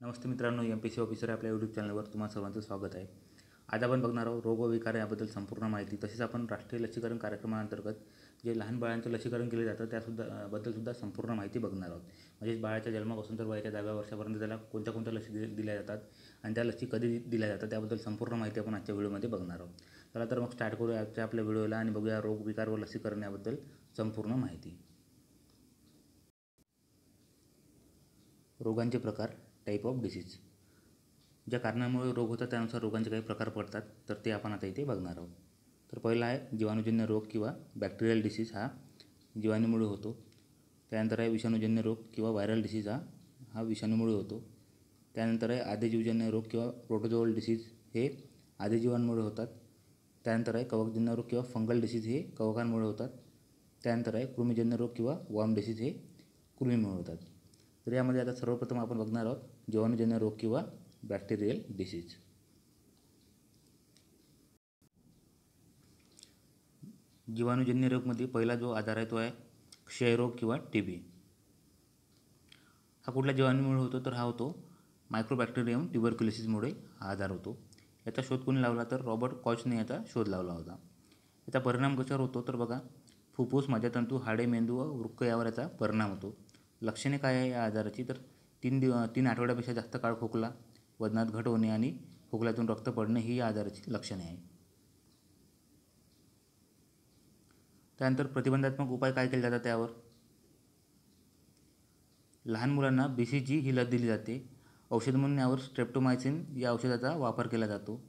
नमस्ते मित्रांनो, MPC officer आपल्या YouTube चॅनलवर तुम्हा सर्वांचं स्वागत आहे. आज आपण बघणार आहोत रोग व विकार याबद्दल संपूर्ण माहिती. तसेच आपण राष्ट्रीय लसीकरण कार्यक्रमाअंतर्गत जे लहान बाळांचं लसीकरण केले जातं त्याबद्दल संपूर्ण माहिती बघणार आहोत. म्हणजेच बाळाच्या जन्मापासून तर वयाच्या 10व्या वर्षापर्यंत त्याला कोणत्या लसी दिल्या जातात आणि त्या लसी कधी दिल्या जातात त्याबद्दल संपूर्ण माहिती आपण आजच्या व्हिडिओमध्ये बघणार आहोत. चला तर मग स्टार्ट करूया आजच्या आपल्या व्हिडिओला आणि बघूया रोग विकार व लसीकरण याबद्दल संपूर्ण माहिती. रोगांचे प्रकार, टाईप ऑफ डिसीज. ज्या कारणामुळे रोग होतात त्यानुसार रोगांचे काही प्रकार पडतात, तर ते आपण आता इथे बघणार आहोत. तर पहिला आहे जीवाणूजन्य रोग किंवा बॅक्टेरियल डिसीज, हा जीवाणूमुळे होतो. त्यानंतर आहे विषाणूजन्य रोग किंवा व्हायरल डिसीज, हा विषाणूमुळे होतो. त्यानंतर आहे आदिजीवजन्य रोग किंवा प्रोटोजोअल डिसीज, हे आदिजीवांमुळे होतात. त्यानंतर आहे कवकजन्य रोग किंवा फंगल डिसीज, हे कवकांमुळे होतात. त्यानंतर आहे कृमीजन्य रोग किंवा वॉर्म डिसीज, हे कृमीमुळे होतात. तर यामध्ये आता सर्वप्रथम आपण बघणार आहोत जीवाणूजन्य रोग किंवा बॅक्टेरियल डिसीज. जीवाणूजन्य रोगमध्ये पहिला जो आजार आहे तो आहे क्षयरोग किंवा TB. हा कुठल्या जीवाणूमुळे होतो तर हा होतो मायक्रोबॅक्टेरियम ट्युबरक्युलोसिसमुळे हा आजार होतो. याचा शोध कोणी लावला तर रॉबर्ट कॉचने याचा शोध लावला होता. याचा परिणाम कशावर होतो तर बघा, फुफ्फुस, मज्जातंतू, हाडे, मेंदू व वृक्क यावर याचा परिणाम होतो. लक्षणे काय आहे या आजाराची तर 3 आठवड्यापेक्षा जास्त काळ खोकला, वजनात घट होणे आणि खोकल्यातून रक्त पडणे ही या आजाराची लक्षणे आहे. त्यानंतर प्रतिबंधात्मक उपाय काय केले जातात त्यावर. लहान मुलांना BCG ही लस दिली जाते. औषध म्हणून यावर स्ट्रेप्टोमायसिन या औषधाचा वापर केला जातो.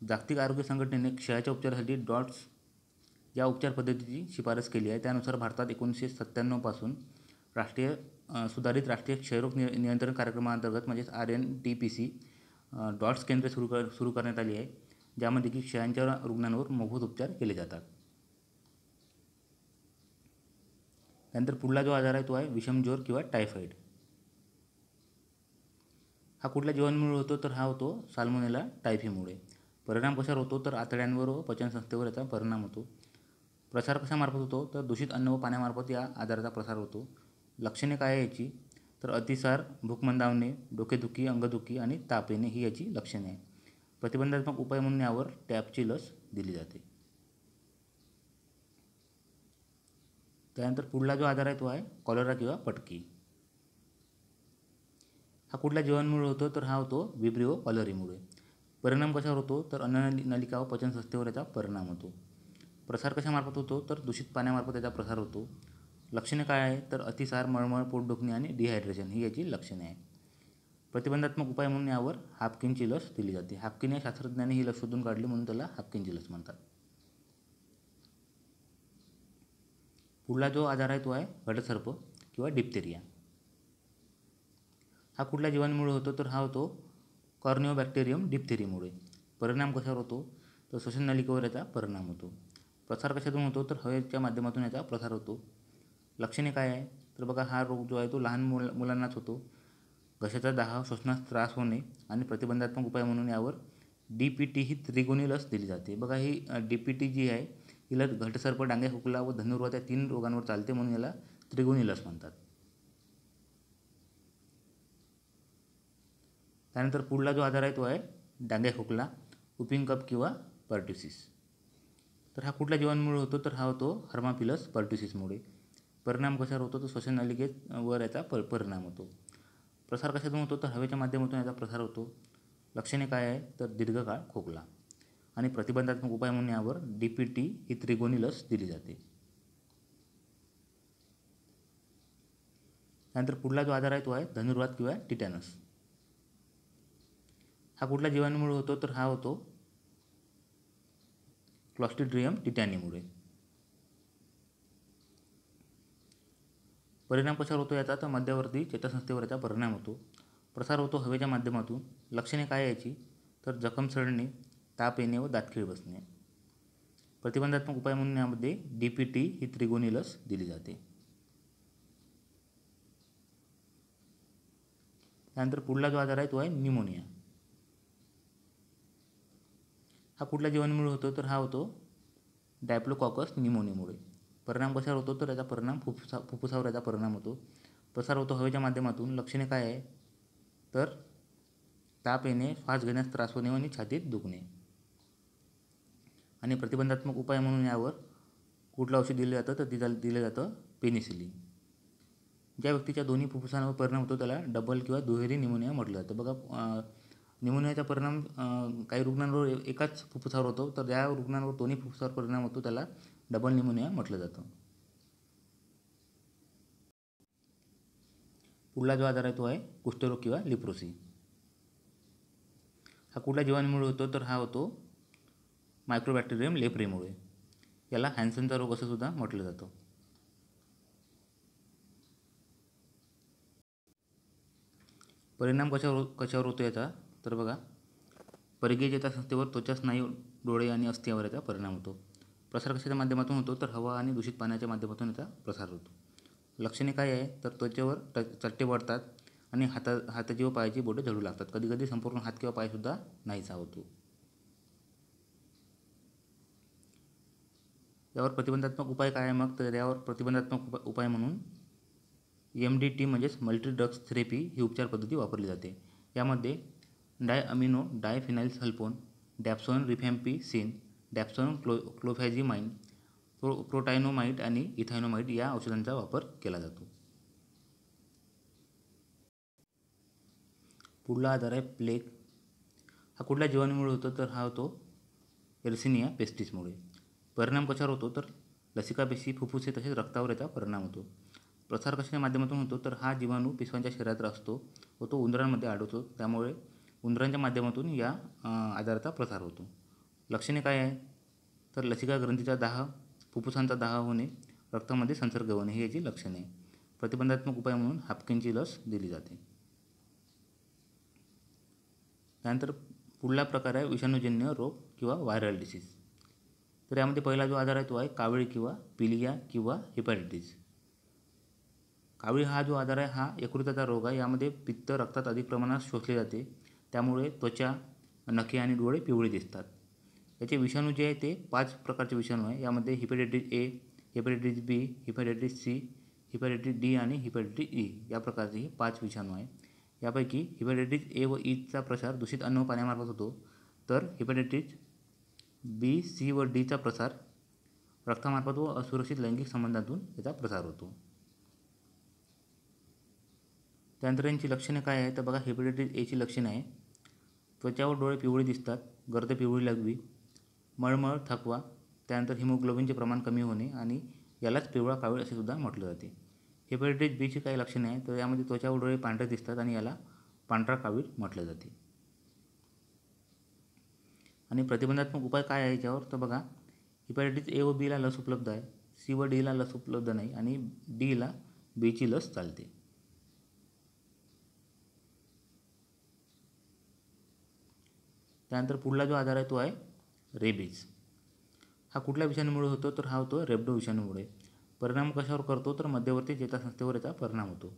जागतिक आरोग्य संघटनेने क्षयाच्या उपचारासाठी डॉट्स या उपचार पद्धतीची शिफारस केली आहे. त्यानुसार भारतात 1997 पासून सुधारित राष्ट्रीय क्षयरोग नियंत्रण कार्यक्रमाअंतर्गत म्हणजेच RNTPC डॉट्स केंद्रे सुरू करण्यात आली आहे, ज्यामध्ये की क्षयांच्या रुग्णांवर मोफत उपचार केले जातात. त्यानंतर पुढला जो आजार आहे तो आहे विषमज्वर किंवा टायफॉईड. हा कुठल्या जीवाणूमुळे होतो तर हा होतो साल्मोनेला टायफीमुळे. परिणाम कशावर होतो तर आतड्यांवर व पचनसंस्थेवर याचा परिणाम होतो. प्रसार कशामार्फत होतो तर दूषित अन्न व पाण्यामार्फत या आजाराचा प्रसार होतो. लक्षणे काय आहे याची तर अतिसार, भूक मंदावणे, डोकेदुखी, अंगदुखी आणि ताप येणे ही याची लक्षणे आहे. प्रतिबंधात्मक उपाय म्हणून यावर टॅबची लस दिली जाते. त्यानंतर पुढला जो आजार आहे तो आहे कॉलरा किंवा पटकी. हा कुठल्या जीवाणूमुळे होतो तर हा होतो विब्रिओ कॉलरीमुळे. परिणाम कशावर होतो तर अन्ननलिका व पचनसंस्थेवर याचा परिणाम होतो. प्रसार कशामार्फत होतो तर दूषित पाण्यामार्फत याचा प्रसार होतो. लक्षणे काय आहे तर अतिसार, मळमळ, पोट दुखणे आणि डिहायड्रेशन ही याची लक्षणे आहे. प्रतिबंधात्मक उपाय म्हणून यावर हाफकिनची लस दिली जाते. हाफकिन या शास्त्रज्ञाने ही लस शोधून काढली म्हणून त्याला हाफकिनची लस म्हणतात. पुढला जो आजार आहे तो आहे घटसर्प किंवा डिप्थेरिया. हा कुठल्या जीवाणूमुळे होतो तर हा होतो कॉर्निओबॅक्टेरियम डिप्थेरियामुळे. परिणाम कशावर होतो तर श्वसन नलिकेवर याचा परिणाम होतो. प्रसार कशातून होतो तर हवेच्या माध्यमातून याचा प्रसार होतो. लक्षणे काय आहे तर बघा, हा रोग जो आहे तो लहान मुलांनाच होतो. घशाचा दाह, श्वसनास त्रास होणे आणि प्रतिबंधात्मक उपाय म्हणून यावर DPT ही त्रिगुणी लस दिली जाते. बघा, ही DPT जी आहे ही लस घटसर्प, डांगे खोकला व धनुर्वात या 3 रोगांवर चालते म्हणून याला त्रिगुणी लस म्हणतात. त्यानंतर पुढला जो आजार आहे तो आहे डांगे खोकला, वुपिंग कफ किंवा पर्ट्युसिस. तर हा कुठल्या जीवाणूमुळे होतो तर हा होतो हर्माफिलस पर्ट्युसिसमुळे. परिणाम कशावर होतो तर श्वसन नलिकेवर याचा परिणाम होतो. प्रसार कशातून होतो तर हवेच्या माध्यमातून याचा प्रसार होतो. लक्षणे काय आहे तर दीर्घकाळ खोकला आणि प्रतिबंधात्मक उपाय म्हणून यावर DPT ही त्रिगुणी लस दिली जाते. त्यानंतर पुढला जो आजार आहे तो आहे धनुर्वात किंवा टिटॅनस. हा कुठल्या जीवाणूमुळे होतो तर हा होतो क्लॉस्ट्रिडियम टिटॅनीमुळे. परिणाम कशावर होतो याचा तर मध्यवर्ती चेतासंस्थेवर याचा परिणाम होतो. प्रसार होतो हवेच्या माध्यमातून. लक्षणे काय याची तर जखम सडणे, ताप येणे व दातखिळ बसणे. प्रतिबंधात्मक उपाय म्हणून यामध्ये DPT ही त्रिगुणी लस दिली जाते. त्यानंतर पुढला जो आजार आहे तो आहे न्यूमोनिया. हा कुठल्या जीवाणूमुळे होतो तर हा होतो डायप्लोकॉकस न्यूमोनियामुळे. परिणाम कशावर होतो तर याचा फुफ्फुसावर याचा परिणाम होतो. प्रसार होतो हवेच्या माध्यमातून. लक्षणे काय आहे तर ताप येणे, श्वास घेण्यास त्रास होणे आणि छातीत दुखणे. आणि प्रतिबंधात्मक उपाय म्हणून यावर कुठलं औषध दिलं जातं तर दिलं जातं पेनिसिलिन. ज्या व्यक्तीच्या दोन्ही फुफ्फुसांवर परिणाम होतो त्याला डबल किंवा दुहेरी निमोनिया म्हटलं जातं. बघा, निमोनियाचा परिणाम काही रुग्णांवर एकाच फुफ्फुसावर होतो, तर ज्या रुग्णांवर दोन्ही फुफ्फुसावर परिणाम होतो त्याला डबल निमोनिया म्हटलं जातं. पुढला जो आजार आहे तो आहे कुष्ठरोग किंवा लिप्रोसी. हा कुठल्या जीवाणूमुळे होतो तर हा होतो मायक्रोबॅक्टेरियम लेप्रेमुळे. याला हॅन्सनचा रोग असं सुद्धा म्हटलं जातं. परिणाम कशावर होतो याचा तर बघा, परिघीय चेतासंस्थेवर, त्वचा, स्नायू, डोळे आणि अस्थियावर याचा परिणाम होतो. प्रसार कशाच्या माध्यमातून होतो तर हवा आणि दूषित पाण्याच्या माध्यमातून याचा प्रसार होतो. लक्षणे काय आहे तर त्वचेवर चट्टे पडतात आणि हाताची व पायाची बोटे जळू लागतात. कधीकधी संपूर्ण हात किंवा पायसुद्धा नाहीसा होतो. यावर प्रतिबंधात्मक उपाय काय आहे मग तर यावर प्रतिबंधात्मक उपाय म्हणून MDT म्हणजेच मल्टी ड्रग्स थेरपी ही उपचार पद्धती वापरली जाते. यामध्ये डायअमिनो डायफिनाइलसल्फोन, डॅप्सोन रिफॅम्पिसिन, डॅप्सोन क्लोफॅझिमाइन, प्रोटायनोमाइड आणि इथायनोमाइड या औषधांचा वापर केला जातो. पुढला आजार आहे प्लेग. हा कुठल्या जीवाणूमुळे होतो तर हा होतो एर्सिनिया पेस्टिसमुळे. परिणाम कशावर होतो तर लसिकापेशी, फुफ्फुसे तसेच रक्तावर याचा परिणाम होतो. प्रसार कशाच्या माध्यमातून होतो तर हा जीवाणू पिशव्यांच्या शरीरात असतो व तो उंदरांमध्ये आढळतो. त्यामुळे उंदरांच्या माध्यमातून या आजाराचा प्रसार होतो. लक्षणे काय आहे तर लसिका ग्रंथीचा दाह, फुफ्फुसांचा दाह होणे, रक्तामध्ये संसर्ग होणे ही याची लक्षणे आहे. प्रतिबंधात्मक उपाय म्हणून हाफकिनची लस दिली जाते. त्यानंतर पुढला प्रकार आहे विषाणूजन्य रोग किंवा व्हायरल डिसीज. तर यामध्ये पहिला जो आजार आहे तो आहे कावीळ किंवा पिलिया किंवा हेपॅटायटिस. कावीळ हा जो आजार आहे हा यकृताचा रोग आहे. यामध्ये पित्त रक्तात अधिक प्रमाणात शोषले जाते, त्यामुळे त्वचा, नखे आणि डोळे पिवळे दिसतात. याचे विषाणू जे आहे ते 5 प्रकारचे विषाणू आहे. यामध्ये hepatitis A, hepatitis B, hepatitis C, hepatitis D आणि हेपॅटायटिस E या प्रकारचे हे 5 विषाणू आहे. यापैकी हेपॅटायटिस A व Eचा प्रसार दूषित अन्न व पाण्यामार्फत होतो, तर हेपॅटायटिस B, C व Dचा प्रसार रक्तामार्फत व असुरक्षित लैंगिक संबंधातून याचा प्रसार होतो. त्यानंतर यांची लक्षणे काय आहे तर बघा, हेपॅटायटिस A ची लक्षणे आहे त्वचा व डोळे पिवळे दिसतात, गर्द पिवळी लागवी, मळमळ, थकवा, त्यानंतर हिमोग्लोबिनचे प्रमाण कमी होणे आणि यालाच पिवळा कावीळ असे सुद्धा म्हटलं जाते. हेपॅटायटिस B ची काही लक्षणे आहे तर यामध्ये त्वचा व डोळे पांढरे दिसतात आणि याला पांढरा कावीळ म्हटलं जाते. आणि प्रतिबंधात्मक उपाय काय आहे याच्यावर तर बघा, हेपॅटायटिस A व B ला लस उपलब्ध आहे, C व D ला लस उपलब्ध नाही आणि D ला B ची लस चालते. त्यानंतर पुढला जो आजार आहे तो आहे रेबीज. हा कुठल्या विषाणूमुळे होतो तर हा होतो रेबडो विषाणूमुळे. परिणाम कशावर करतो तर मध्यवर्ती चेतासंस्थेवर याचा परिणाम होतो.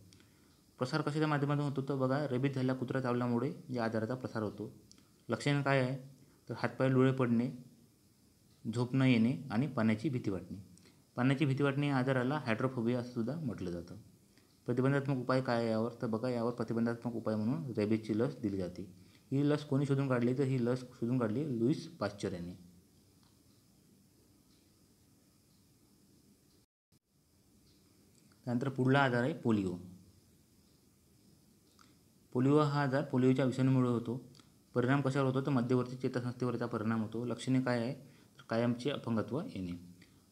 प्रसार कशाच्या माध्यमातून होतो तर बघा, रेबीज झालेला कुत्रा चावल्यामुळे या आजाराचा प्रसार होतो. लक्षण काय आहे तर हातपाय लुळे पडणे, झोप न येणे आणि पाण्याची भीती वाटणे. पाण्याची भीती वाटणे या आजाराला हायड्रोफोबिया असं सुद्धा म्हटलं जातं. प्रतिबंधात्मक उपाय काय आहे यावर तर बघा, यावर प्रतिबंधात्मक उपाय म्हणून रेबीजची लस दिली जाते. ही लस कोणी शोधून काढली तर ही लस शोधून काढली लुईस पाश्चर यांनी. त्यानंतर पुढला आजार आहे पोलिओ. पोलिओ हा आजार पोलिओच्या विषाणूमुळे होतो. परिणाम कशावर होतो तर मध्यवर्ती चेतासंस्थेवर याचा परिणाम होतो. लक्षणे काय आहे तर कायमचे अपंगत्व येणे.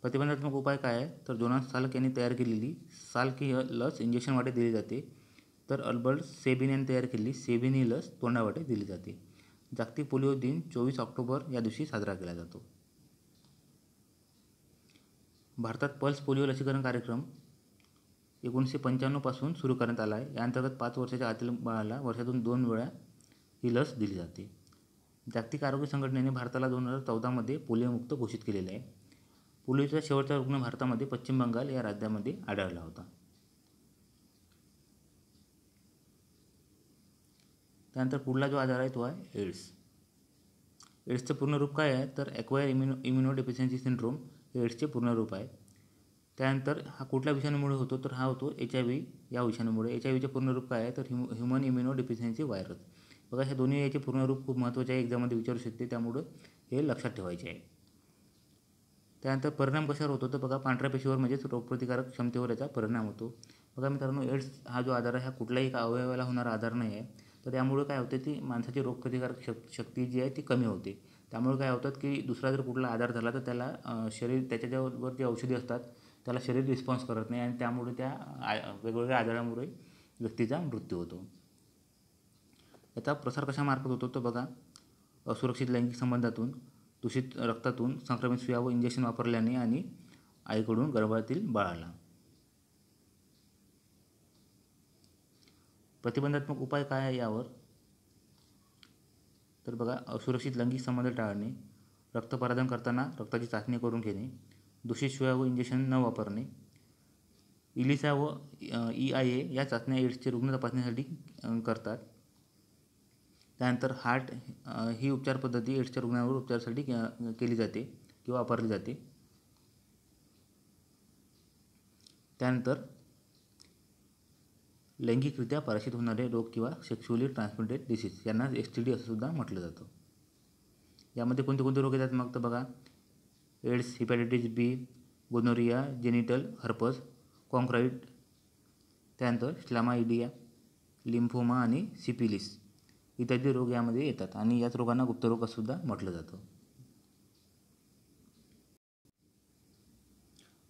प्रतिबंधात्मक उपाय काय आहे तर जोनास साल्क यांनी तयार केलेली साल्क ही लस इंजेक्शनवाटे दिली जाते, तर अल्बर्ट सेबिन यांनी तयार केलेली सेबिन ही लस तोंडावाटे दिली जाते. जागतिक पोलिओ दिन 24 ऑक्टोबर या दिवशी साजरा केला जातो. भारतात पल्स पोलिओ लसीकरण कार्यक्रम 1995 पासून सुरू करण्यात आला आहे. या अंतर्गत 5 वर्षाच्या आतील बाळाला वर्षातून 2 वेळा ही लस दिली जाते. जागतिक आरोग्य संघटनेने भारताला 2014 मध्ये पोलिओमुक्त घोषित केलेले आहे. पोलिओचा शेवटचा रुग्ण भारतामध्ये पश्चिम बंगाल या राज्यामध्ये आढळला होता. त्यानंतर पुढला जो आजार आहे तो आहे एड्स. एड्सचं पूर्ण रूप काय आहे तर ॲक्वायर इम्युनो डेफिशियन्सी सिंड्रोम हे एड्सचे पूर्ण रूप आहे. त्यानंतर हा कुठल्या विषाणूमुळे होतो, तर हा होतो HIV या विषाणूमुळे. HIV पूर्ण रूप काय आहे, तर ह्युमन इम्युनो डिफिशियन्सी व्हायरस. बघा, हे दोन्ही याचे पूर्ण रूप खूप महत्त्वाचे आहे, एक्झाममध्ये विचारू शकते, त्यामुळं हे लक्षात ठेवायचे आहे. त्यानंतर परिणाम कशावर होतो, तर बघा पांढऱ्या पेशीवर म्हणजेच रोगप्रतिकारक क्षमतेवर याचा परिणाम होतो. बघा मित्रांनो, एड्स हा जो आजार आहे हा कुठल्याही अवयवाला होणारा आजार नाही आहे. तर त्यामुळे काय होते, ती माणसाची रोगप्रतिकारक शक्ती जी आहे ती कमी होते. त्यामुळे काय होतात की दुसरा जर कुठला आजार झाला तर त्याला शरीर त्याच्यावर जे औषधी असतात त्याला शरीर रिस्पॉन्स करत नाही आणि त्यामुळे त्या वेगवेगळ्या आजारामुळे व्यक्तीचा मृत्यू होतो. याचा प्रसार कशामार्फत होतो, तर बघा असुरक्षित लैंगिक संबंधातून, दूषित रक्तातून, संक्रमित सुया व इंजेक्शन वापरल्याने आणि आईकडून गर्भातील बाळाला. प्रतिबंधात्मक उपाय काय आहे यावर, तर बघा असुरक्षित लैंगिक संबंध टाळणे, रक्तपराधन करताना रक्ताची चाचणी करून घेणे, दूषित सुया व इंजेक्शन न वापरणे, इलिसा व EIA या चाचण्या एड्सचे रुग्ण तपासण्यासाठी करतात. त्यानंतर हार्ट ही उपचार पद्धती एड्सच्या रुग्णांवर उपचारासाठी केली जाते किंवा वापरली जाते. त्यानंतर लैंगिकरित्या पराशित होणारे रोग किंवा सेक्शुअली ट्रान्समिटेड डिसीज यांना STD असं सुद्धा म्हटलं जातं. यामध्ये कोणते कोणते रोग येतात मग, तर बघा AIDS, hepatitis B, gonorrhoea, genital herpes, कॉन्क्राइट, त्यानंतर श्लामाइडिया, लिम्फोमा आणि सिफिलिस इत्यादी रोग यामध्ये येतात आणि याच रोगांना गुप्तरोग असं सुद्धा म्हटलं जातं.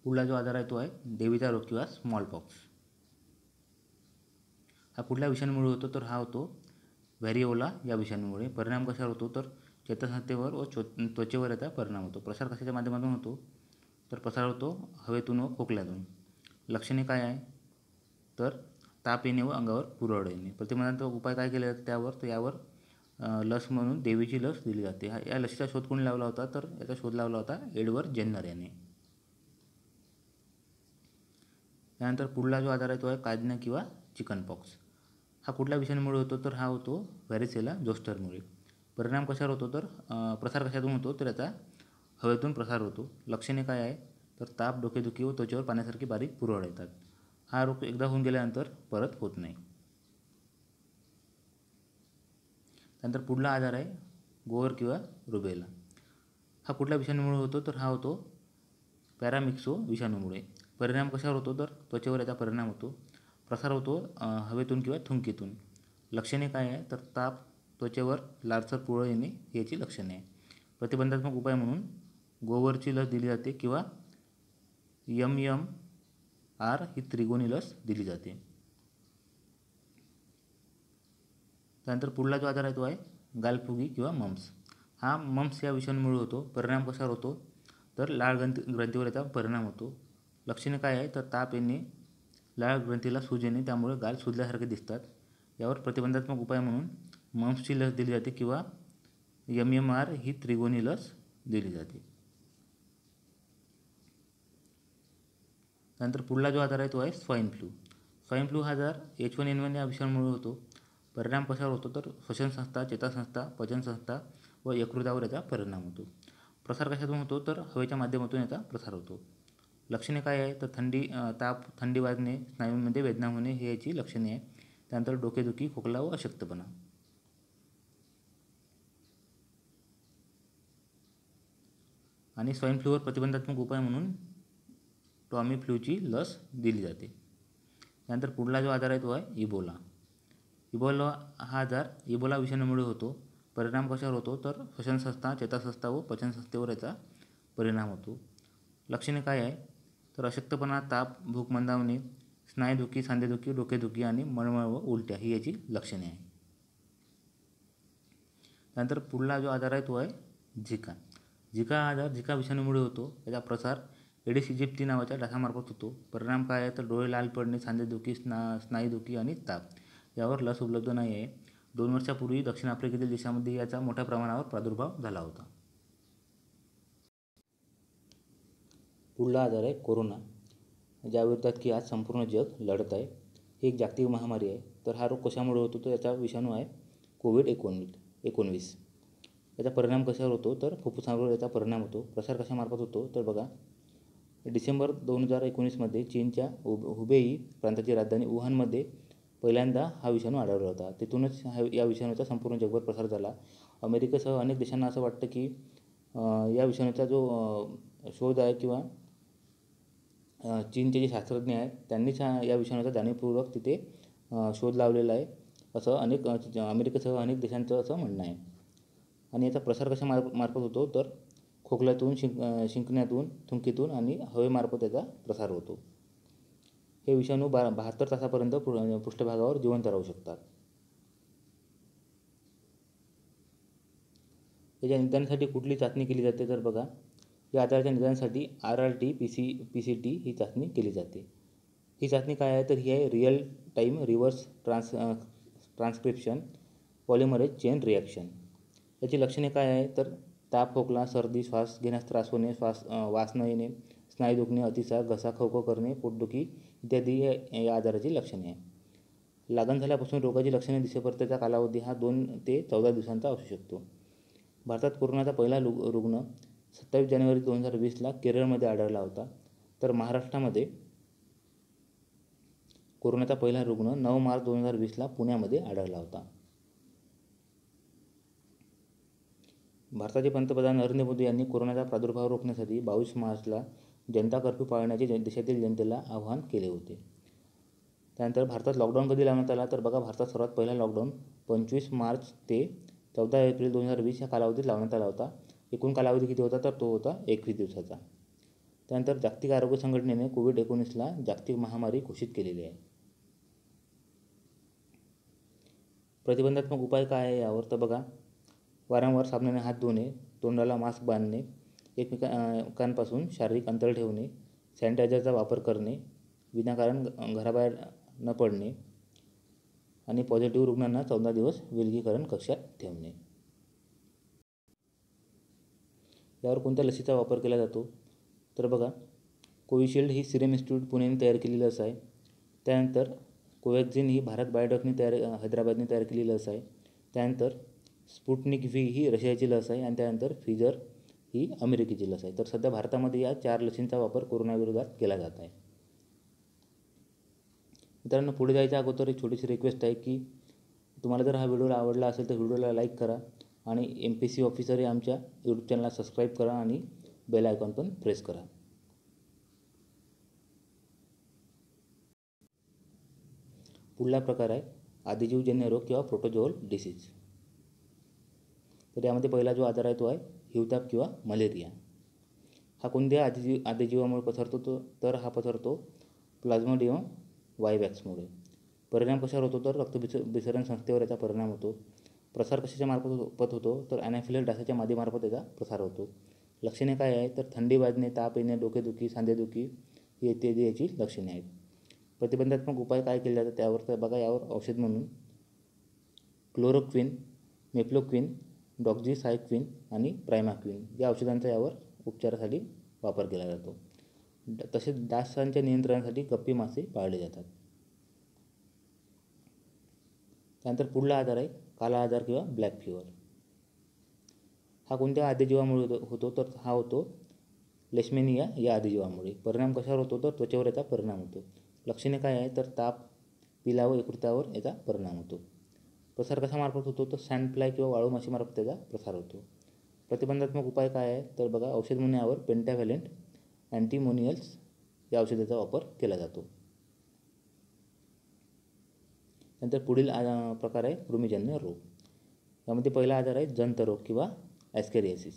पुढला जो आजार आहे तो आहे देवीचा रोग किंवा स्मॉलपॉक्स. हा कुठल्या विषाणूमुळे होतो, तर हा होतो व्हॅरिओला या विषाणूमुळे. परिणाम कशावर होतो, तर चेतासंस्थेवर व त्वचेवर याचा परिणाम होतो. प्रसार कशाच्या माध्यमातून होतो, तर प्रसार होतो हवेतून व खोकल्यातून. लक्षणे काय आहे, तर ताप येणे व अंगावर पुरळ येणे. प्रतिबंधात्मक उपाय काय केले जातात त्यावर, तर यावर लस म्हणून देवीची लस दिली जाते. या लसीचा शोध कोणी लावला होता, तर याचा शोध लावला होता एडवर्ड जेन्नर याने. त्यानंतर पुढला जो आजार आहे तो आहे कांजिण्या किंवा चिकनपॉक्स. हा कुठल्या विषाणूमुळे होतो, तर हा होतो व्हॅरिसेला जोस्टरमुळे. परिणाम कशावर होतो, तर प्रसार कशातून होतो, तर याचा हवेतून प्रसार होतो. लक्षणे काय आहे, तर ताप, डोकेदुखी व त्वचेवर पाण्यासारखी बारीक पुरळ येतात. हा रोग एकदा होऊन गेल्यानंतर परत होत नाही. त्यानंतर पुढला आजार आहे गोवर किंवा रुबेला. हा कुठल्या विषाणूमुळे होतो, तर हा होतो पॅरामिक्सो विषाणूमुळे. परिणाम कशावर होतो, तर त्वचेवर याचा परिणाम होतो. प्रसार होतो हवेतून किंवा थुंकीतून. लक्षणे काय आहे, तर ताप, त्वचेवर लालसर पुरळ येणे ही याची लक्षणे आहे. प्रतिबंधात्मक उपाय म्हणून गोवरची लस दिली जाते किंवा MMR ही त्रिगोणी लस दिली जाते. त्यानंतर पुढला जो आजार आहे तो आहे गालफुगी किंवा मम्स. हा मम्स या विषाणूमुळे होतो. परिणाम कशावर होतो, तर लाळ ग्रंथीवर याचा परिणाम होतो. लक्षणे काय आहे, तर ताप येणे, लाळ ग्रंथीला सूज येणे, त्यामुळे गाल सुजल्यासारखे दिसतात. यावर प्रतिबंधात्मक उपाय म्हणून मम्सची लस दिली जाते किंवा MMR ही त्रिगोणी लस दिली जाते. त्यानंतर पुढला जो आजार आहे तो आहे स्वाईन फ्लू. स्वाईन फ्लू हा आजार H1N1 या विषाणूमुळे होतो. परिणाम कशावर होतो, तर श्वसनसंस्था, चेतासंस्था, पचनसंस्था व यकृतावर याचा परिणाम होतो. प्रसार कशातून होतो, तर हवेच्या माध्यमातून याचा प्रसार होतो. लक्षणे काय आहे, तर ताप, थंडी वाजणे, स्नायूंमध्ये वेदना होणे हे याची लक्षणे आहे. त्यानंतर डोकेदुखी, खोकला व अशक्तपणा. आणि स्वाईन फ्लूवर प्रतिबंधात्मक उपाय म्हणून टॉमी फ्लूची लस दिली जाते. त्यानंतर पुढला जो आजार आहे तो आहे इबोला. इबोला हा आजार इबोला विषाणूमुळे होतो. परिणाम कशावर होतो, तर श्वसनसंस्था, चेतासंस्था व पचनसंस्थेवर याचा परिणाम होतो. लक्षणे काय आहे, तर अशक्तपणा, ताप, भूक मंदावणे, स्नायूदुखी, सांधेदुखी, डोकेदुखी आणि मळमळ व उलट्या ही याची लक्षणे आहे. त्यानंतर पुढला जो आजार आहे तो आहे झिका. झिका हा आजार झिका विषाणूमुळे होतो. याचा प्रसार एडिस इजिप्ती नावाच्या डासामार्फत होतो. परिणाम काय आहे, तर डोळे लाल पडणे, सांधेदुखी, स्नायूदुखी आणि ताप. यावर लस उपलब्ध नाही आहे. 2 वर्षापूर्वी दक्षिण आफ्रिकेतील देशामध्ये याचा मोठ्या प्रमाणावर प्रादुर्भाव झाला होता. पुढला आजार आहे कोरोना, ज्याविरोधात की आज संपूर्ण जग लढत आहे. ही एक जागतिक महामारी आहे. तर हा रोग कशामुळे होतो, तर याचा विषाणू आहे COVID-19. याचा परिणाम कशावर होतो, तर फुफ्फुसांवर याचा परिणाम होतो. प्रसार कशामार्फत होतो, तर बघा डिसेंबर 2019मध्ये चीनच्या हुबेई प्रांताची राजधानी वुहानमध्ये पहिल्यांदा हा विषाणू आढळला होता. तिथूनच या विषाणूचा संपूर्ण जगभर प्रसार झाला. अमेरिकेसह अनेक देशांना असं वाटतं की या विषाणूचा जो शोध आहे किंवा चीनचे जे शास्त्रज्ञ आहेत त्यांनीच या विषाणूचा जाणीवपूर्वक तिथे शोध लावलेला आहे, असं अमेरिकेसह अनेक देशांचं असं म्हणणं आहे. आणि याचा प्रसार कशा मार्फत होतो तर खोकल्यातून, शिंकण्यातून, थुंकीतून आणि हवेमार्फत याचा प्रसार होतो. हे विषाणू 72 तासापर्यंत पृष्ठभागावर जिवंत राहू शकतात. याच्या निदानासाठी कुठली चाचणी केली जाते तर बघा, या आजाराच्या निदानासाठी RRT-PCR ही चाचणी केली जाते. ही चाचणी काय आहे तर ही आहे real time reverse transcription polymerase chain reaction. याची लक्षणे काय आहे तर ताप, खोकला, सर्दी, श्वास घेण्यास त्रास होणे, वास न येणे, स्नायू दुखणे, अतिसार, घसा खवखव करणे, पोटदुखी इत्यादी या आजाराची लक्षणे आहे. लागण झाल्यापासून रोगाची लक्षणे दिसेपर्यंतचा कालावधी हा 2 ते 14 दिवसांचा असू शकतो. भारतात कोरोनाचा पहिला रुग्ण 27 जानेवारी 2020ला केरळमध्ये आढळला होता. तर महाराष्ट्रामध्ये कोरोनाचा पहिला रुग्ण 9 मार्च 2020ला पुण्यामध्ये आढळला होता. भारताचे पंतप्रधान नरेंद्र मोदी यांनी कोरोनाचा प्रादुर्भाव रोखण्यासाठी 22 मार्चला जनता कर्फ्यू पाळण्याचे देशातील जनतेला आवाहन केले होते. त्यानंतर भारतात लॉकडाऊन कधी लावण्यात आला तर बघा, भारतात सर्वात पहिला लॉकडाऊन 25 मार्च ते 14 एप्रिल 2020 या कालावधीत लावण्यात आला होता. एकूण कालावधी किती होता तर तो होता 21 दिवसाचा. त्यानंतर जागतिक आरोग्य संघटनेने कोविड-19ला जागतिक महामारी घोषित केलेली आहे. प्रतिबंधात्मक उपाय काय आहे यावर तर बघा, वारंवार साबणाने हात धुणे, तोंडाला मास्क बांधणे, एकमेकांपासून शारीरिक अंतर ठेवणे, सॅनिटायझरचा वापर करणे, विनाकारण घराबाहेर न पडणे आणि पॉझिटिव्ह रुग्णांना 14 दिवस विलगीकरण कक्षात ठेवणे. यावर कोणत्या लसीचा वापर केला जातो तर बघा, कोविशिल्ड ही सिरम इन्स्टिट्यूट पुणेने तयार केलेली लस आहे. त्यानंतर कोवॅक्सिन ही भारत बायोटेकने हैदराबादने तयार केलेली लस आहे. त्यानंतर स्पुटनिक व्ही ही रशियाची लस आहे आणि त्यानंतर फिजर ही अमेरिकेची लस आहे. तर सध्या भारतामध्ये या 4 लसींचा वापर कोरोनाविरोधात केला जात आहे. मित्रांनो, पुढे जायच्या अगोदर एक छोटीशी रिक्वेस्ट आहे की तुम्हाला जर हा व्हिडिओ आवडला असेल तर व्हिडिओला लाईक करा आणि MPSC ऑफिसर या आमच्या यूट्यूब चॅनलला सबस्क्राईब करा आणि बेल आयकॉन पण प्रेस करा. पुढला प्रकार आहे आदिजीवजन्य रोग किंवा प्रोटोझोअल डिसीज. तर यामध्ये पहिला जो आजार आहे तो आहे हिवताप किंवा मलेरिया. हा कोणत्या आदिजीवामुळे पसरतो तर हा पसरतो प्लाझ्मोडियम वायवॅक्समुळे. परिणाम कशावर होतो तर रक्तभिसरण संस्थेवर याचा परिणाम होतो. प्रसार कशाच्या मार्फत होतो तर ॲनाफिलस डासाच्या मादीमार्फत याचा प्रसार होतो. लक्षणे काय आहे तर थंडी वाजणे, ताप येणे, डोकेदुखी, सांधेदुखी इत्यादी याची लक्षणे आहेत. प्रतिबंधात्मक उपाय काय केले जातात त्यावर तर बघा, यावर औषध म्हणून क्लोरोक्विन, मेफ्लोक्विन, डॉक्झीसायक्विन आणि प्रायमाक्विन या औषधांचा यावर उपचारासाठी वापर केला जातो. तसेच डासांच्या नियंत्रणासाठी गप्पी मासे पाळले जातात. त्यानंतर पुढला आजार आहे काला आजार किंवा ब्लॅक फिवर. हा कोणत्या आदिजीवामुळे होतो तर हा होतो लेशमेनिया या आदिजीवामुळे. परिणाम कशावर होतो तर त्वचेवर याचा परिणाम होतो. लक्षणे काय आहे तर ताप, पिला व यकृतावर याचा परिणाम होतो. प्रसार कशामार्फत होतो तर सँडफ्लाय किंवा वाळू माशीमार्फत त्याचा प्रसार होतो. प्रतिबंधात्मक उपाय काय आहे तर बघा, औषध म्हणून यावर पेंटाव्हॅलेंट अँटीमोनियल्स या औषधाचा वापर केला जातो. नंतर पुढील प्रकार आहे कृमीजन्य रोग. यामध्ये पहिला आजार आहे जंतरोग किंवा ॲस्कॅरियासिस.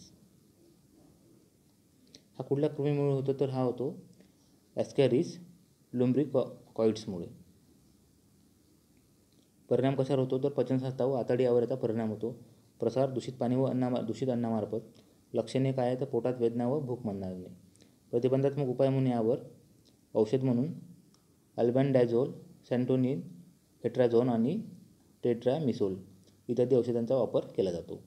हा कुठल्या कृमीमुळे होतो तर हा होतो ॲस्कॅरिस लुम्ब्रिकॉइड्समुळे. परिणाम कशावर होतो तर पचनसंस्था व आतडी यावर याचा परिणाम होतो. प्रसार दूषित पाणी व दूषित अन्नामार्फत. लक्षणे काय आहे तर पोटात वेदना व भूक मंदावणे. प्रतिबंधात्मक उपाय म्हणून यावर औषध म्हणून अल्बेंडाझोल, सॅन्टोनिन, हेट्राझोन आणि टेट्रामिसोल इत्यादी औषधांचा वापर केला जातो.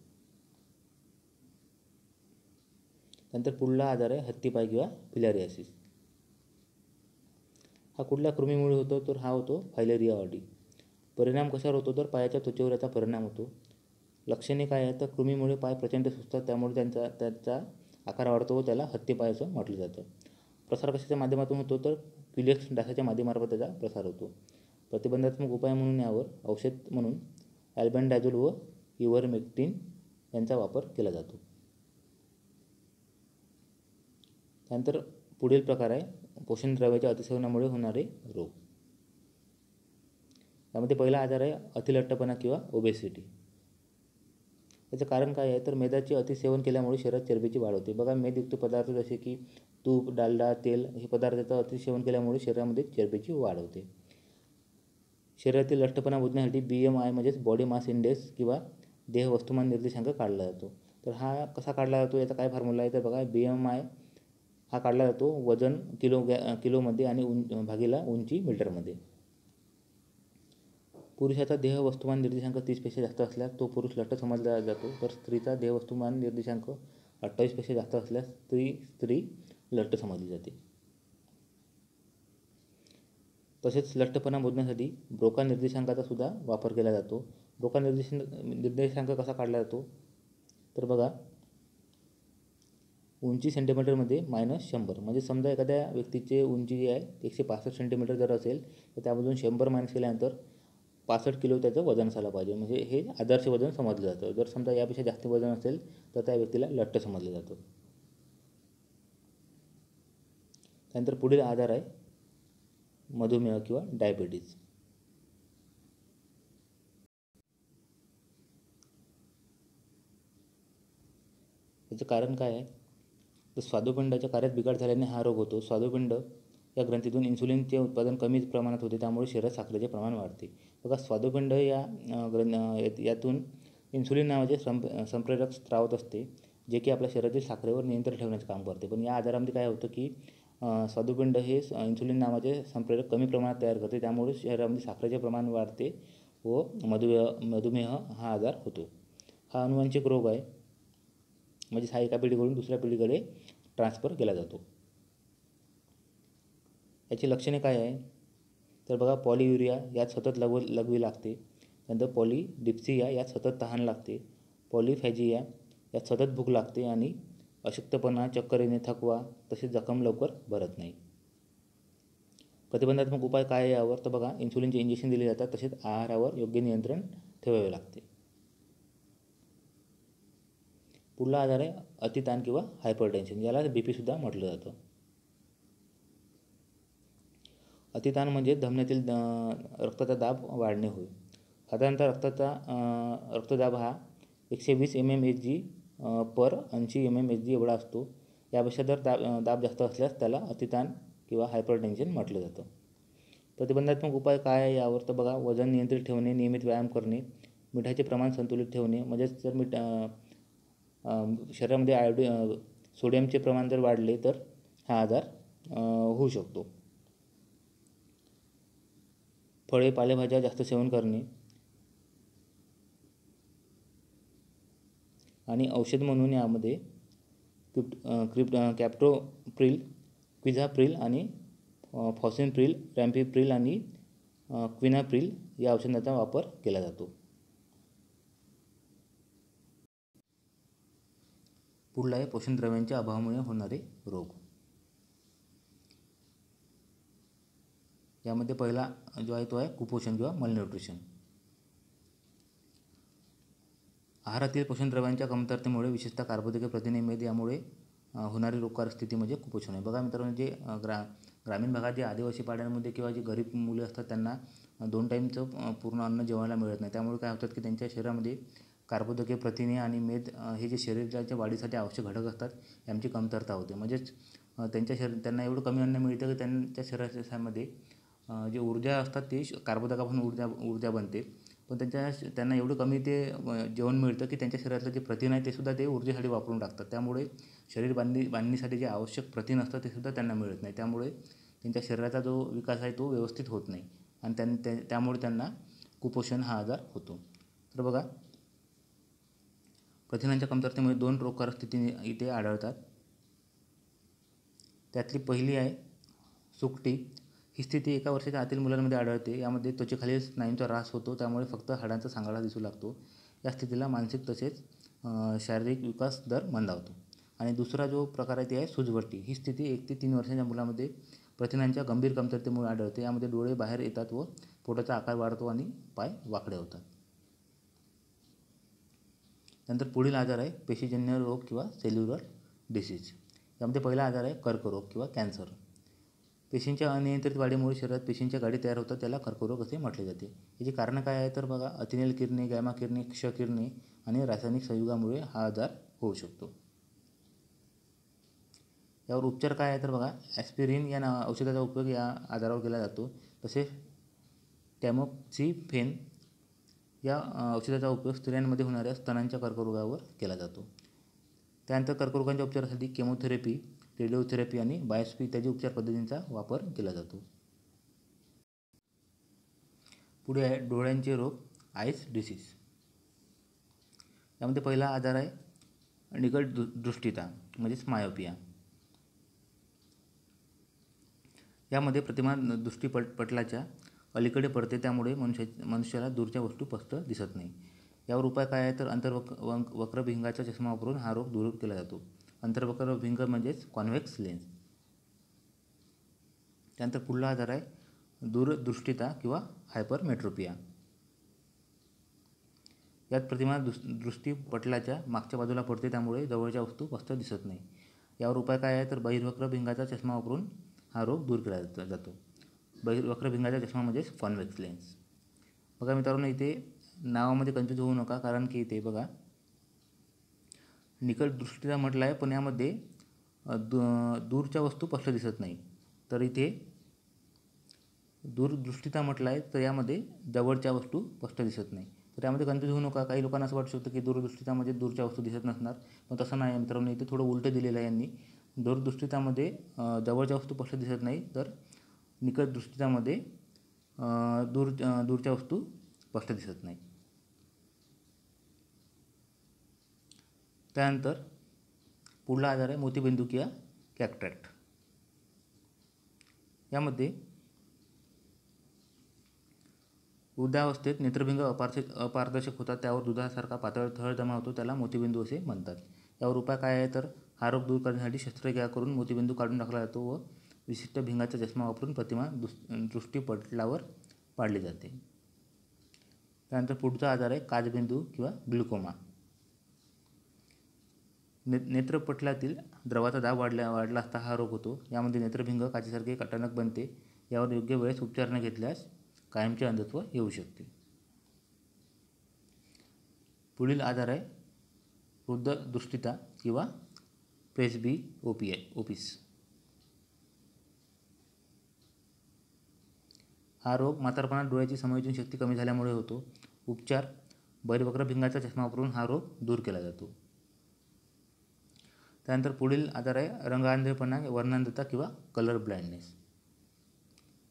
नंतर पुढला आजार आहे हत्तीपाय किंवा फिलारियासिस. हा कुठल्या कृमीमुळे होतो तर हा होतो फायलेरिया ऑडी. परिणाम कशावर होतो तर पायाच्या त्वचेवर याचा परिणाम होतो. लक्षणे काय आहे तर कृमीमुळे पाय प्रचंड सुजतात, त्यामुळे त्याचा आकार वाढतो व त्याला हत्तीपाय असं म्हटलं जातं. प्रसार कशाच्या माध्यमातून होतो तर क्युलेक्स डासाच्या माध्यमार्फत त्याचा प्रसार होतो. प्रतिबंधात्मक उपाय म्हणून यावर औषध म्हणून अल्बेंडाझोल व इव्हरमेक्टिन यांचा वापर केला जातो. त्यानंतर पुढील प्रकार आहे पोषण द्रव्याच्या अतिसेवनामुळे होणारे रोग. यामध्ये पहिला आजार आहे अतिलठ्ठपणा किंवा ओबेसिटी. याचं कारण काय आहे तर मेदाचे अतिसेवन केल्यामुळे शरीरात चरबीची वाढ होते. बघा, मेदयुक्त पदार्थ जसे की तूप, डालडा, तेल हे पदार्थाचं अतिसेवन केल्यामुळे शरीरामध्ये चरबीची वाढ होते. शरीरातील लठ्ठपणा मोजण्यासाठी BMI म्हणजेच बॉडी मास इंडेक्स किंवा देह वस्तुमान निर्देशांक काढला जातो. तर हा कसा काढला जातो, याचा काय फॉर्म्युला आहे तर बघा, BMI हा काढला जातो वजन किलोमध्ये आणि भागीला उंची मीटरमध्ये. पुरुषाचा देह वस्तुमान निर्देशांक 30पेक्षा जास्त असल्यास तो पुरुष लठ्ठ समजला जातो, तर स्त्रीचा देह वस्तुमान निर्देशांक 28पेक्षा जास्त असल्यास स्त्री लठ्ठ समजली जाते. तसेच लठ्ठपणा मोजण्यासाठी ब्रोका निर्देशांकाचा सुद्धा वापर केला जातो. ब्रोका निर्देशांक कसा काढला जातो तर बघा, उंची सेंटीमीटरमध्ये -100. म्हणजे समजा एखाद्या व्यक्तीची उंची जी आहे 165 सेंटीमीटर जर असेल तर त्यामधून 100 मायनस केल्यानंतर 65 किलो त्याचं वजन असायला पाहिजे. म्हणजे हे आदर्श वजन समजलं जातं. जर समजा यापेक्षा जास्त वजन असेल तर त्या व्यक्तीला लठ्ठ समजलं जातं. त्यानंतर पुढील आजार आहे मधुमेह किंवा डायबिटीज. याचं कारण काय आहे तर स्वादुपिंडाच्या कार्यात बिघाड झाल्याने हा रोग होतो. स्वादुपिंड या ग्रंथीतून इन्सुलिनचे उत्पादन कमी प्रमाणात होते, त्यामुळे शरीरात साखरेचे प्रमाण वाढते. बघा, स्वादुपिंड यातून इन्सुलिन नावाचे संप्रेरक स्त्रावत असते, जे की आपल्या शरीरातील साखरेवर नियंत्रण ठेवण्याचे काम करते. पण या आजारामध्ये काय होतं की स्वादुपिंड हे इन्सुलिन नावाचे संप्रेरक कमी प्रमाणात तयार करते, त्यामुळे शरीरामध्ये साखरेचे प्रमाण वाढते व मधुमेह हा आजार होतो. हा अनुवांशिक रोग आहे, म्हणजे हा एका पिढीकडून दुसऱ्या पिढीकडे ट्रान्सफर केला जातो. याची लक्षणे काय आहे तर बघा, पॉलियुरिया यात सतत लघवी लागते. त्यानंतर पॉलिडिप्सिया यात सतत तहान लागते. पॉलिफॅजिया यात सतत भूक लागते आणि अशक्तपणा, चक्कर येणे, थकवा, तसेच जखम लवकर भरत नाही. प्रतिबंधात्मक उपाय काय आहे यावर तर बघा, इन्सुलिनचे इंजेक्शन दिले जातात, तसेच आहारावर योग्य नियंत्रण ठेवावे लागते. पुढला आजार आहे अतिताण किंवा हायपरटेन्शन, याला BP सुद्धा म्हटलं जातं. अतिताण म्हणजे धमन्यातील रक्ताचा दाब वाढणे होय. साधारणतः रक्तदाब हा 120 mmHg पर 80 mmHg एवढा असतो. यापेक्षा जर दाब जास्त असल्यास त्याला अतिताण किंवा हायपरटेन्शन म्हटलं जातं. प्रतिबंधात्मक उपाय काय आहे यावर तर बघा, वजन नियंत्रित ठेवणे, नियमित व्यायाम करणे, मिठाचे प्रमाण संतुलित ठेवणे. म्हणजेच जर शरीरामध्ये सोडियमचे प्रमाण जर वाढले तर हा आजार होऊ शकतो. फळे, पालेभाज्या जास्त सेवन करणे आणि औषध म्हणून यामध्ये कॅप्टोप्रिल, क्विझाप्रिल आणि फॉसिनप्रिल, रॅम्पिप्रिल आणि क्विनाप्रिल या औषधांचा वापर केला जातो. पुढला आहे पोषण द्रव्यांच्या अभावामुळे होणारे रोग. यामध्ये पहिला जो आहे तो आहे कुपोषण किंवा मलन्यूट्रिशन. आहारातील पोषण द्रव्यांच्या कमतरतेमुळे विशेषतः कार्बोदके, प्रथिने, मेद यामुळे होणारी रोगकारक स्थिती म्हणजे कुपोषण आहे. बघा मित्रांनो, जे ग्रामीण भागात जे आदिवासी पाड्यांमध्ये किंवा जे गरीब मुले असतात त्यांना 2 टाईमचं पूर्ण अन्न जेवायला मिळत नाही. त्यामुळे काय होतात की त्यांच्या शरीरामध्ये कार्बोदके, प्रथिने आणि मेद हे जे शरीराच्या वाढीसाठी आवश्यक घटक असतात यांची कमतरता होते. म्हणजेच त्यांना एवढं कमी अन्न मिळतं की त्यांच्या शरीरामध्ये जे ऊर्जा असतात ते कार्बोदकापासून ऊर्जा बनते, पण त्यांना एवढं कमी ते जेवण मिळतं की त्यांच्या शरीरातलं जे प्रथिन आहे ते सुद्धा ते ऊर्जेसाठी वापरून टाकतात. त्यामुळे शरीर बांधणीसाठी जे आवश्यक प्रथिन असतं ते सुद्धा त्यांना मिळत नाही. त्यामुळे त्यांच्या शरीराचा जो विकास आहे तो व्यवस्थित होत नाही आणि त्यामुळे त्यांना कुपोषण हा आजार होतो. तर बघा, प्रथिनांच्या कमतरतेमुळे 2 रोगकारक स्थिती इथे आढळतात. त्यातली पहिली आहे सुकटी. ही स्थिती 1 वर्षाच्या आतील मुलांमध्ये आढळते. यामध्ये त्वचेखालील स्नायूंचा ऱ्हास होतो, त्यामुळे फक्त हाडांचा सांगाडा दिसू लागतो. या स्थितीला मानसिक तसेच शारीरिक विकास दर मंदावतो. आणि दुसरा जो प्रकार आहे ते आहे सूजवटी. ही स्थिती 1 ते 3 वर्षांच्या मुलामध्ये प्रथिनांच्या गंभीर कमतरतेमुळे आढळते. यामध्ये डोळे बाहेर येतात व पोटाचा आकार वाढतो आणि पाय वाकडे होतात. नंतर पुढील आजार आहे पेशीजन्य रोग किंवा सेल्युलर डिसीज. यामध्ये पहिला आजार आहे कर्करोग किंवा कॅन्सर. पेशींच्या अनियंत्रित वाढीमुळे शरीरात पेशींच्या गाठी तयार होतात, त्याला कर्करोग असे म्हटले जाते. याची कारणं काय आहे तर बघा, अतिनील किरणे, गॅमा किरणे, क्ष किरणे आणि रासायनिक संयुगामुळे हा आजार होऊ शकतो. यावर उपचार काय आहे तर बघा, ॲस्पिरिन या औषधाचा उपयोग या आजारावर केला जातो. तसेच टॅमोक्सिफेन या औषधाचा उपयोग स्त्रियांमध्ये होणाऱ्या स्तनांच्या कर्करोगावर केला जातो. त्यानंतर कर्करोगांच्या उपचारासाठी केमोथेरपी, रेडिओथेरपी आणि बायोप्सी इत्यादी उपचार पद्धतींचा वापर केला जातो. पुढे आहे डोळ्यांचे रोग, आईज डिसीज. यामध्ये पहिला आजार आहे निकट दृष्टिता म्हणजेच मायोपिया. यामध्ये प्रतिमा दृष्टीपटलाच्या अलीकडे पडते, त्यामुळे मनुष्याला दूरच्या वस्तू स्पष्ट दिसत नाही. यावर उपाय काय आहे तर वक्रभिंगाचा चष्मा वापरून हा रोग दूर केला जातो. अंतर्वक्रभिंग म्हणजेच कॉन्व्हेक्स लेन्स. त्यानंतर पुढला आजार आहे दूरदृष्टिता किंवा हायपरमेट्रोपिया. यात प्रतिमा दृष्टीपटलाच्या मागच्या बाजूला पडते, त्यामुळे जवळच्या वस्तू स्पष्ट दिसत नाही. यावर उपाय काय आहे तर बहिर्वक्रभिंगाचा चष्मा वापरून हा रोग दूर केला जातो. बहिर्वक्रभिंगाचा चष्मा म्हणजेच कॉन्व्हेक्स लेन्स. बघा मित्रांनो, इथे नावामध्ये कन्फ्यूज होऊ नका, कारण की इथे बघा निकट दृष्टीचा म्हटलं आहे, पण यामध्ये दूरच्या वस्तू स्पष्ट दिसत नाही. तर इथे दूरदृष्टीचा म्हटलं आहे, तर यामध्ये जवळच्या वस्तू स्पष्ट दिसत नाही. तर यामध्ये कन्फ्यूज होऊ नका. काही लोकांना असं वाटू शकतं की दूरदृष्टीचा म्हणजे दूरच्या वस्तू दिसत नसणार, पण तसं नाही मित्रांनो. इथे थोडं उलटं दिलेलं आहे यांनी. दूरदृष्टीतामध्ये जवळच्या वस्तू स्पष्ट दिसत नाही, तर निकट दृष्टीतामध्ये दूरच्या वस्तू स्पष्ट दिसत नाही. त्यानंतर पुढला आजार आहे मोतीबिंदू किंवा कॅटरॅक्ट. यामध्ये वृद्धावस्थेत नेत्रभिंग अपारदर्शक होतात, त्यावर दुधासारखा पातळ थर जमा होतो, त्याला मोतीबिंदू असे म्हणतात. यावर उपाय काय आहे तर हा रोग दूर करण्यासाठी शस्त्रक्रिया करून मोतीबिंदू काढून टाकला जातो व विशिष्ट भिंगाचा चष्मा वापरून प्रतिमा दृष्टीपटलावर पाडली जाते. त्यानंतर पुढचा आजार आहे काचबिंदू किंवा ग्लुकोमा. नेत्रपटलातील द्रवाचा दाब वाढला असता हा रोग होतो. यामध्ये नेत्रभिंग काचेसारखे अचानक बनते. यावर योग्य वेळेस उपचार न घेतल्यास कायमचे अंधत्व येऊ शकते. पुढील आजार आहे वृद्धदृष्टिता किंवा प्रेस्बिओपिस. हा रोग म्हातारपणात डोळ्याची समायोजन शक्ती कमी झाल्यामुळे होतो. उपचार बहिर्वक्रभिंगाचा चष्मा वापरून हा रोग दूर केला जातो. त्यानंतर पुढील आजार आहे रंगांधळेपणा, वर्णांधता किंवा कलर ब्लाइंडनेस.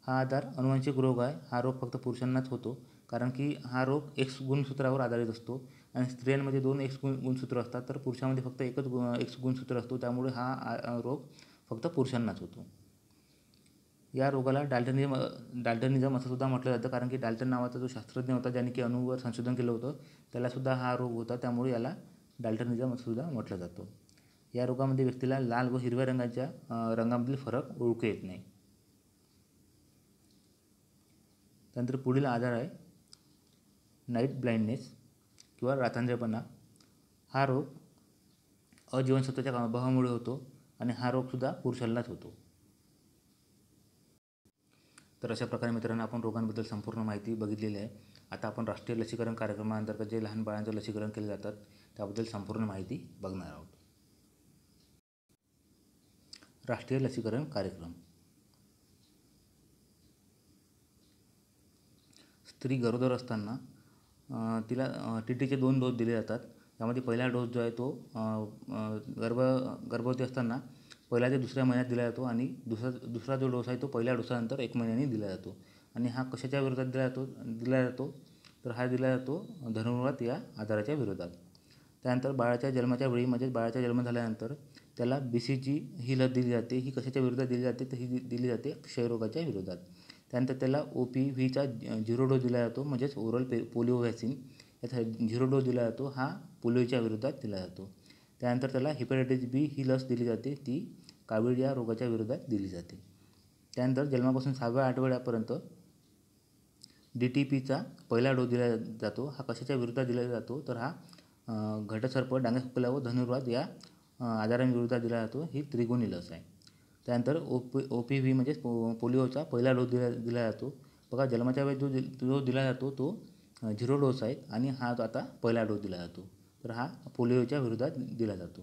हा आजार अनुवांशिक रोग आहे. हा रोग फक्त पुरुषांनाच होतो, कारण की हा रोग X गुणसूत्रावर आधारित असतो आणि स्त्रियांमध्ये 2 X गुणसूत्र असतात, तर पुरुषांमध्ये फक्त एकच X गुणसूत्र असतो, त्यामुळे हा रोग फक्त पुरुषांनाच होतो. या रोगाला डाल्टनिझम असं सुद्धा म्हटलं जातं, कारण की डाल्टन नावाचा जो शास्त्रज्ञ होता ज्याने की अणूवर संशोधन केलं होतं, त्यालासुद्धा हा रोग होता, त्यामुळे याला डाल्टनिझम असं सुद्धा म्हटलं जातं. या रोगामध्ये व्यक्तीला लाल व हिरव्या रंगामधील फरक ओळखू येत नाही. त्यानंतर पुढील आजार आहे नाईट ब्लाइंडनेस किंवा रातांधळेपणा. हा रोग अजीवनसत्वाच्या अभावामुळे होतो आणि हा रोगसुद्धा पुरुषांनाच होतो. तर अशा प्रकारे मित्रांनो आपण रोगांबद्दल संपूर्ण माहिती बघितलेली आहे. आता आपण राष्ट्रीय लसीकरण कार्यक्रमाअंतर्गत जे लहान बाळांचं लसीकरण केले जातात त्याबद्दल संपूर्ण माहिती बघणार आहोत. राष्ट्रीय लसीकरण कार्यक्रम. स्त्री गरोदर असताना तिला TTचे 2 डोस दिले जातात. त्यामध्ये पहिला डोस जो आहे तो गर्भवती असताना पहिल्या ते दुसऱ्या महिन्यात दिला जातो आणि दुसरा जो डोस आहे तो पहिल्या डोसानंतर 1 महिन्याने दिला जातो. आणि हा कशाच्या विरोधात दिला जातो तर हा दिला जातो धनुर्वात या आजाराच्या विरोधात. त्यानंतर बाळाच्या जन्माच्या वेळी म्हणजेच बाळाचा जन्म झाल्यानंतर त्याला BCG ही लस दिली जाते. ही कशाच्या विरोधात दिली जाते तर ही दिली जाते क्षयरोगाच्या विरोधात. त्यानंतर त्याला OPVचा 0 डोस दिला जातो, म्हणजेच ओरल पोलिओ व्हॅक्सिन. याचा 0 डोस दिला जातो, हा पोलिओच्या विरोधात दिला जातो. त्यानंतर त्याला हेपॅटायटिस बी ही लस दिली जाते, ती कावीळ या रोगाच्या विरोधात दिली जाते. त्यानंतर जन्मापासून 6व्या आठवड्यापर्यंत DTPचा पहिला डोस दिला जातो. हा कशाच्या विरोधात दिला जातो, तर हा घटसर्प, डांगे खोकला व धनुर्वात या आजारांविरोधात दिला जातो. ही त्रिगुणी लस आहे. त्यानंतर OPV म्हणजे पोलिओचा पहिला डोस दिला जातो. बघा, जन्माच्या वेळेस जो दिला जातो तो 0 डोस आहे आणि हा आता पहिला डोस दिला जातो. तर हा पोलिओच्या विरोधात दिला जातो.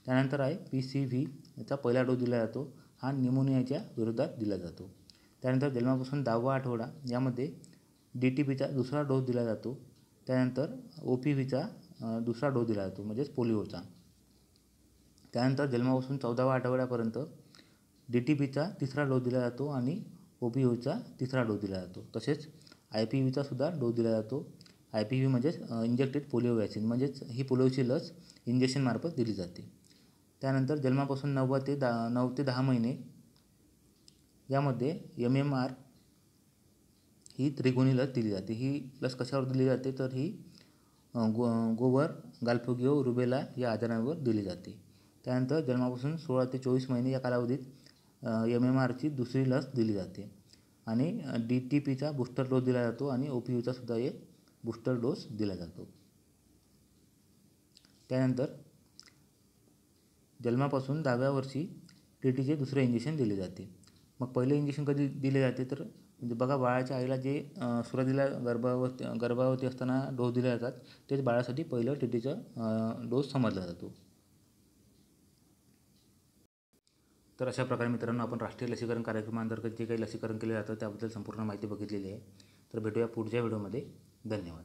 त्यानंतर आहे PCV, याचा पहिला डोस दिला जातो. हा न्यूमोनियाच्या विरोधात दिला जातो. त्यानंतर जन्मापासून 10वा आठवडा यामध्ये DTPचा दुसरा डोस दिला जातो. त्यानंतर OPVचा दुसरा डोस दिला जातो, म्हणजेच पोलिओचा. त्यानंतर जन्मापासून 14व्या आठवड्यापर्यंत DTPचा तिसरा डोस दिला जातो आणि OPVचा तिसरा डोस दिला जातो. तसेच IPVचा सुद्धा डोस दिला जातो. IPV म्हणजेच इंजेक्टेड पोलिओ वॅक्सिन, म्हणजेच ही पोलिओची लस इंजेक्शनमार्फत दिली जाते. त्यानंतर जन्मापासून 9 ते 10 महिने यामध्ये MMR ही त्रिगुणी लस दिली जाते. ही लस कशावर दिली जाते, तर ही गोवर, गालफोगियो, रुबेला या आजारांवर दिली जाते. त्यानंतर जन्मापासून 16 ते 24 महिने या कालावधीत MMRची दुसरी लस दिली जाते आणि DTPचा बूस्टर डोस दिला जातो आणि OPVचा सुद्धा एक बूस्टर डोस दिला जातो. त्यानंतर जन्मापासून 10व्या वर्षी TTचे दुसरे इंजेक्शन दिले जाते. मग पहिले इंजेक्शन कधी दिले जाते, तर म्हणजे बघा, बाळाच्या आईला जे सुरुवातीला गर्भावती असताना डोस दिले जातात तेच बाळासाठी पहिलं TTचा डोस समजला जातो. तर अशा प्रकारे मित्रांनो, आपण राष्ट्रीय लसीकरण कार्यक्रमांतर्गत जे काही लसीकरण केले जातं त्याबद्दल संपूर्ण माहिती बघितलेली आहे. तर भेटूया पुढच्या व्हिडिओमध्ये. धन्यवाद.